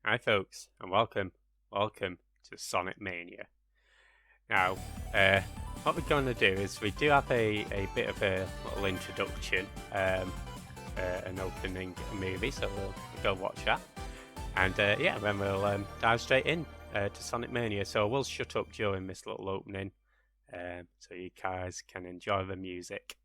Hi folks, and welcome to Sonic Mania. Now, what we're going to do is we do have a bit of a little introduction, an opening movie, so we'll go watch that. And yeah, then we'll dive straight in to Sonic Mania. So we'll shut up during this little opening, so you guys can enjoy the music.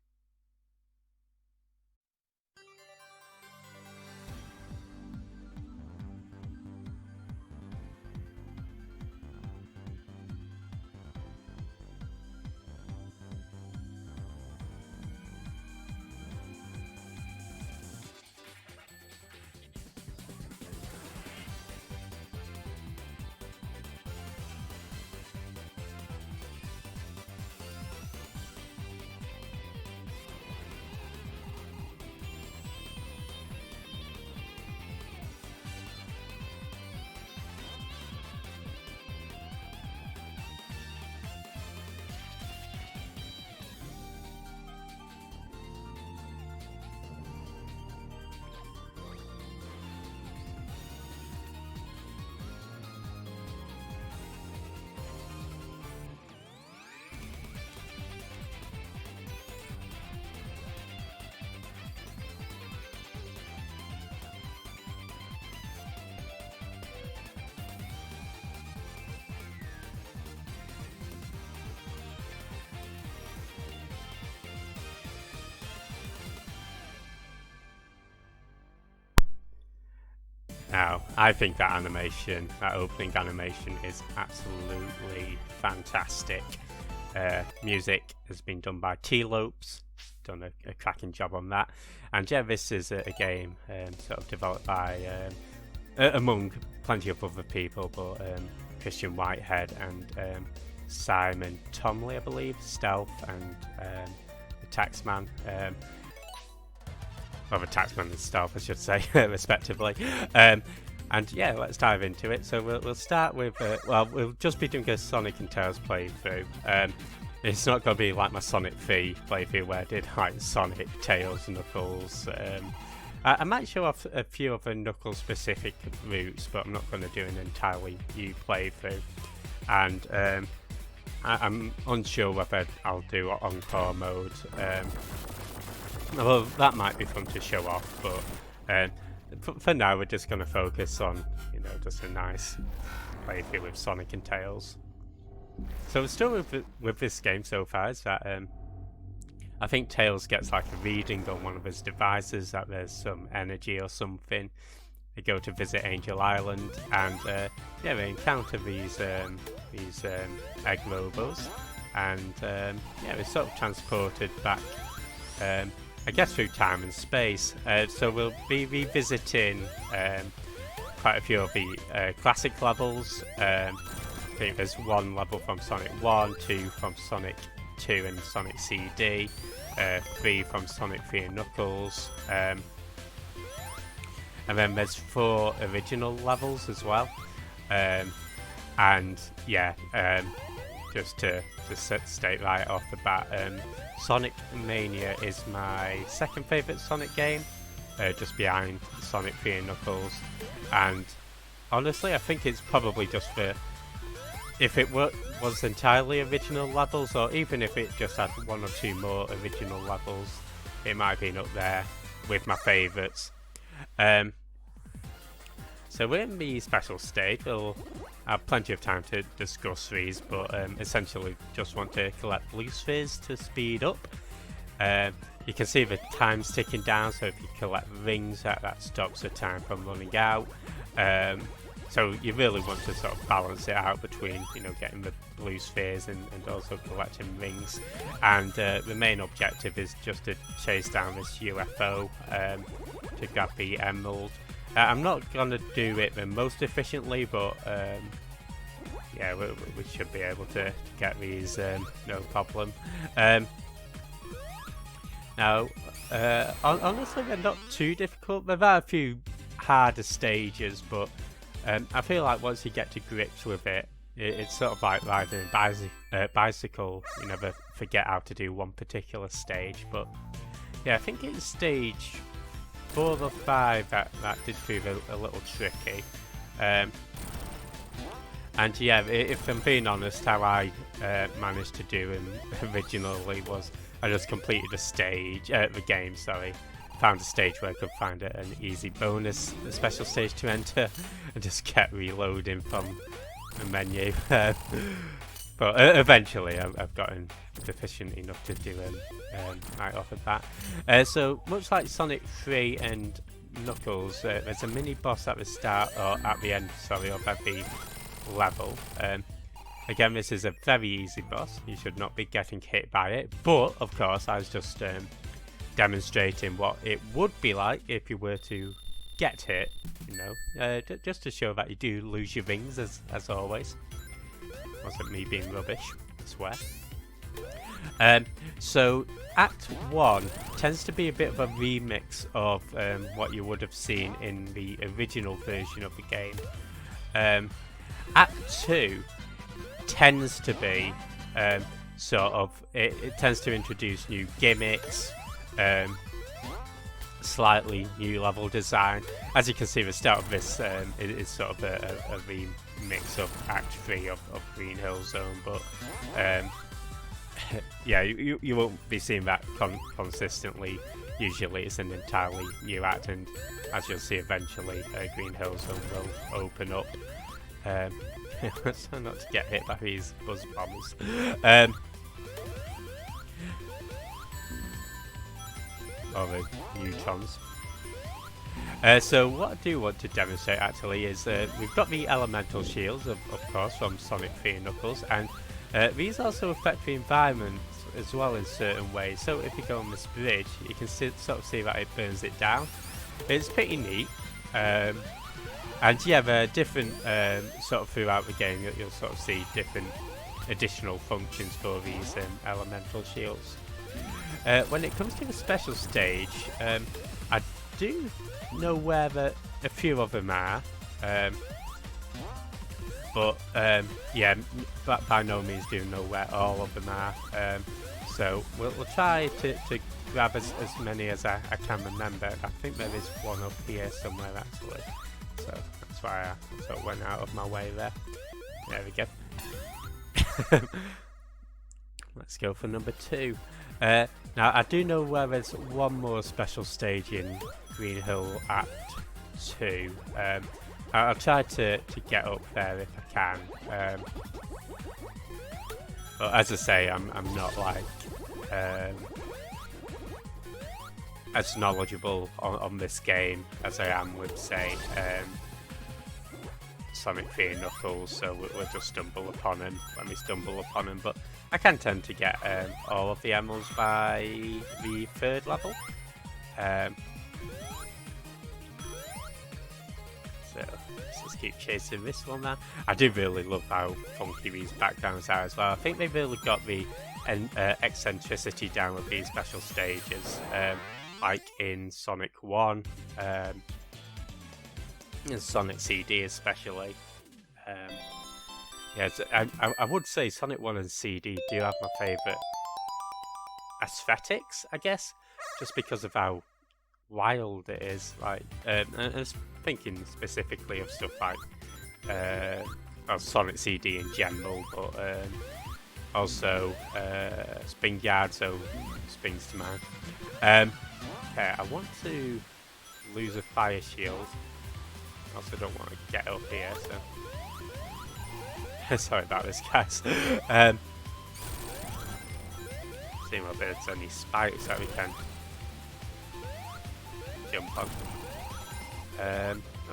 Now, I think that animation, that opening animation, is absolutely fantastic. Music has been done by T-Lopes, done a cracking job on that. And yeah, this is a game sort of developed by, among plenty of other people, but Christian Whitehead and Simon Tomley, I believe, Stealth and the Taxman. Well, the Taxman and Stealth, I should say, respectively. And yeah, let's dive into it. So we'll start with, we'll just be doing a Sonic and Tails playthrough. It's not going to be like my Sonic 3 playthrough where I did like Sonic, Tails, Knuckles. I might show off a few of the Knuckles-specific routes, but I'm not going to do an entirely new playthrough. And I'm unsure whether I'll do Encore mode. Well, that might be fun to show off, but for now we're just going to focus on, just a nice playthrough with Sonic and Tails. So the story with this game so far is that I think Tails gets like a reading on one of his devices that there's some energy or something. They go to visit Angel Island, and yeah, they encounter these egg robos, and yeah, they're sort of transported back. I guess through time and space. So we'll be revisiting quite a few of the classic levels. I think there's one level from Sonic 1, 2 from Sonic 2 and Sonic CD, 3 from Sonic 3 and Knuckles, and then there's 4 original levels as well. And yeah, just to state right off the bat, Sonic Mania is my second favourite Sonic game, just behind Sonic 3 and Knuckles. And honestly, I think it's probably just for, if it was entirely original levels, or even if it just had 1 or 2 more original levels, it might have been up there with my favourites. So we're in the special stage. We'll have plenty of time to discuss these, but essentially just want to collect blue spheres to speed up. You can see the time's ticking down, so if you collect rings, that stops the time from running out. So you really want to sort of balance it out between, getting the blue spheres and also collecting rings. And the main objective is just to chase down this UFO to grab the emerald. I'm not going to do it the most efficiently, but yeah, we should be able to get these no problem. Now, honestly, they're not too difficult. There are a few harder stages, but I feel like once you get to grips with it, it's sort of like riding a bicycle. You never forget how to do one particular stage. But yeah, I think it's stage 4 or 5 that did prove a little tricky. And yeah, if I'm being honest, how I managed to do him originally was I just completed a stage, the game, sorry. Found a stage where I could find an easy bonus, a special stage to enter, and just kept reloading from the menu. But eventually I've gotten proficient enough to do him right off the bat. So much like Sonic 3 and Knuckles, there's a mini boss at the start, or at the end, sorry, of every level. Again, this is a very easy boss. You should not be getting hit by it. But of course, I was just demonstrating what it would be like if you were to get hit. You know, just to show that you do lose your rings as always. Wasn't me being rubbish, I swear. So Act 1 tends to be a bit of a remix of what you would have seen in the original version of the game. Act 2 tends to be sort of, it tends to introduce new gimmicks, slightly new level design. As you can see, the start of this is sort of a remix of Act 3 of Green Hill Zone, but yeah, you won't be seeing that consistently. Usually it's an entirely new act, and as you'll see eventually, Green Hill Zone will open up. Let's try not to get hit by these buzz bombs. Or the neutrons. So what I do want to demonstrate actually is we've got the elemental shields, of course, from Sonic 3 and Knuckles, and these also affect the environment as well in certain ways. So if you go on this bridge, you can sort of see that it burns it down. It's pretty neat. And yeah, there are different, sort of throughout the game, you'll sort of see different additional functions for these elemental shields. When it comes to the special stage, I do know where a few of them are, but yeah, by no means do know where all of them are. So we'll try to grab as many as I can remember. I think there is one up here somewhere actually. So that's why I sort of went out of my way there. There we go. Let's go for number 2. Now I do know where there's one more special stage in Green Hill Act 2. I'll try to get up there if I can. But as I say, I'm not like as knowledgeable on this game as I am with, say, Sonic 3 and Knuckles, so we'll just stumble upon him when we stumble upon him. But I can tend to get all of the emeralds by the 3rd level. So let's just keep chasing this one now. I do really love how funky these backgrounds are as well. I think they've really got the eccentricity down with these special stages. Like in Sonic 1, and Sonic CD especially. Yeah, I would say Sonic 1 and CD do have my favourite aesthetics, I guess, just because of how wild it is. Like, and I was thinking specifically of stuff like well, Sonic CD in general, but also Spin Yard, so springs to mind. Okay, I want to lose a fire shield. Also don't want to get up here, so sorry about this, guys. See what there's any spikes that we can jump on.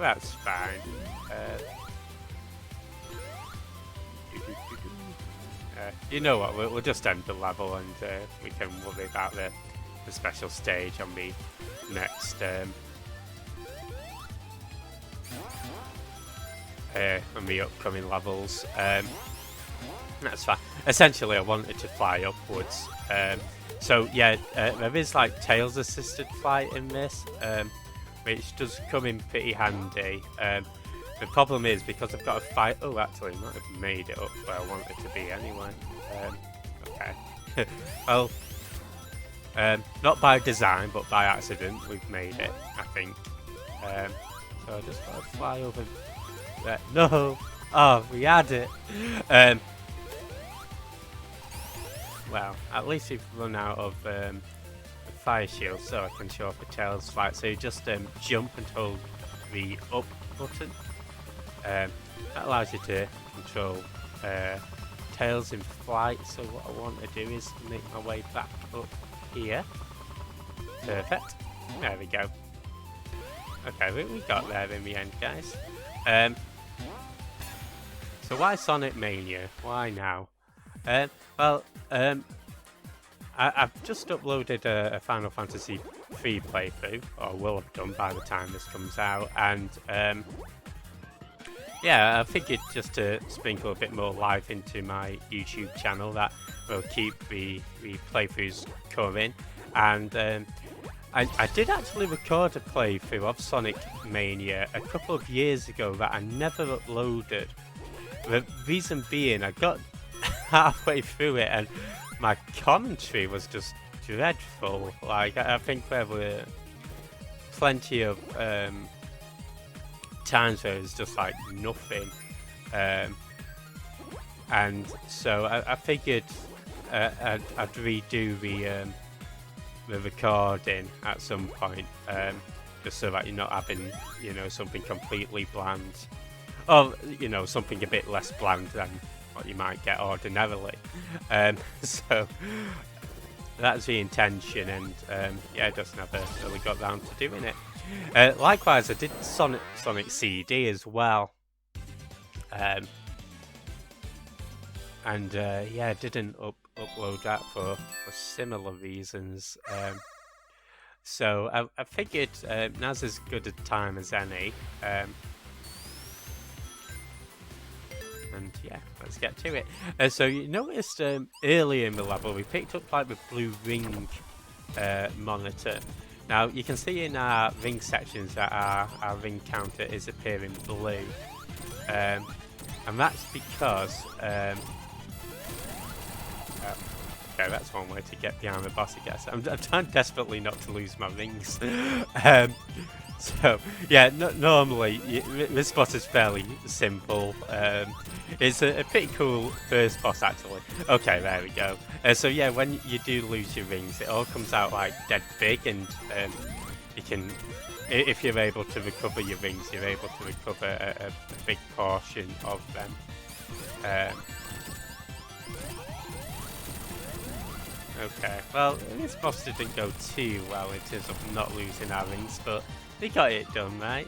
That's fine. You know what? We'll just end the level, and we can worry about the special stage on the next on the upcoming levels. That's fine. Essentially, I wanted to fly upwards. So yeah, there is like Tails assisted flight in this, which does come in pretty handy. The problem is, because I've got a fight. Oh, actually, I might have made it up where I want it to be anyway. Okay. Well, not by design, but by accident, we've made it, I think. So I just got to fly over No! Oh, we had it! Well, at least we've run out of fire shield, so I can show off the Tails fight. So you just jump and hold the up button. That allows you to control Tails in flight. So what I want to do is make my way back up here. Perfect. There we go. Okay, we got there in the end, guys. So why Sonic Mania? Why now? Well, I've just uploaded a Final Fantasy III playthrough, or will have done by the time this comes out, and yeah, I figured just to sprinkle a bit more life into my YouTube channel that will keep the playthroughs coming, and I did actually record a playthrough of Sonic Mania a couple of years ago that I never uploaded. The reason being, I got halfway through it and my commentary was just dreadful. Like, I think there were plenty of times where it was just like nothing. And so I figured I'd redo the recording at some point, just so that you're not having, you know, something completely bland. Or, you know, something a bit less bland than what you might get ordinarily. So that's the intention, and yeah, just never really got round to doing it. Likewise, I did Sonic CD as well. And yeah, didn't upload that for similar reasons. So I figured now's as good a time as any. And yeah, let's get to it. So you noticed earlier in the level we picked up like the blue ring monitor. Now you can see in our ring sections that our ring counter is appearing blue, and that's because okay, that's one way to get behind the boss, I guess. I'm trying desperately not to lose my rings. So yeah, normally this boss is fairly simple. It's a pretty cool first boss actually. Okay, there we go. So yeah, when you do lose your rings, it all comes out like dead big, and you can, if you're able to recover your rings, you're able to recover a big portion of them. Okay, well, this boss didn't go too well in terms of not losing our rings, but we got it done, right?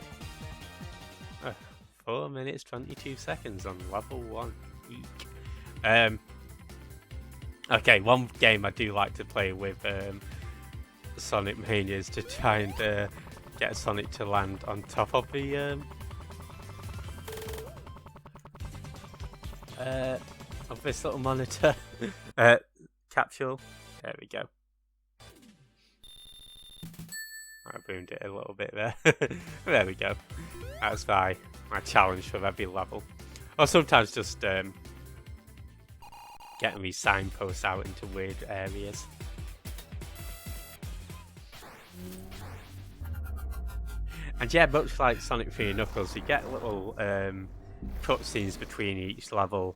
4 minutes 22 seconds on level 1. Weak. Okay, one game I do like to play with Sonic Mania is to try and get Sonic to land on top of the of this little monitor capsule. There we go. I ruined it a little bit there. There we go. That's my challenge for every level. Or sometimes just getting these signposts out into weird areas. And yeah, much like Sonic 3 and Knuckles, you get little cutscenes between each level